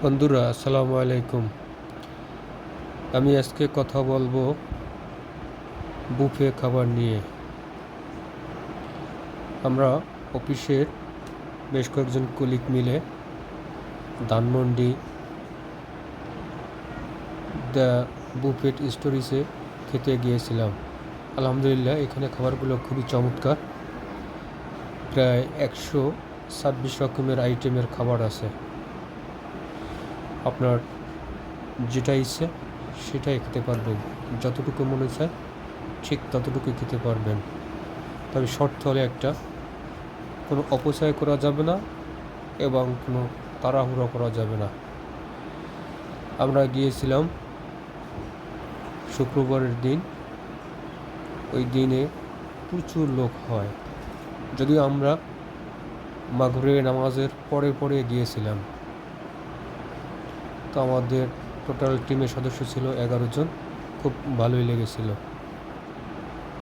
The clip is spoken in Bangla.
বন্ধুরা আসসালামু আলাইকুম। আমি আজকে কথা বলবো বুফে খাবার নিয়ে। আমরা অফিসের বেশ কয়েকজন কলিগ মিলে ধানমন্ডি দ্য বুফেট স্টোরিজে খেতে গিয়েছিলাম। আলহামদুলিল্লাহ, এখানে খাবারগুলো খুবই চমৎকার। প্রায় 126 রকমের আইটেমের খাবার আছে। আপনার যেটা ইচ্ছে সেটাই খেতে পারবেন, যতটুকু মনে চায় ঠিক ততটুকু খেতে পারবেন। তবে শর্ত হলে একটা, কোনো অপচয় করা যাবে না এবং কোনো তাড়াহুড়ো করা যাবে না। আমরা গিয়েছিলাম শুক্রবারের দিন। ওই দিনে প্রচুর লোক হয়, যদিও আমরা মাগরিব নামাজের পরে গিয়েছিলাম। তো আমাদের টোটাল টিমের সদস্য ছিল 11 জন। খুব ভালোই লেগেছিল।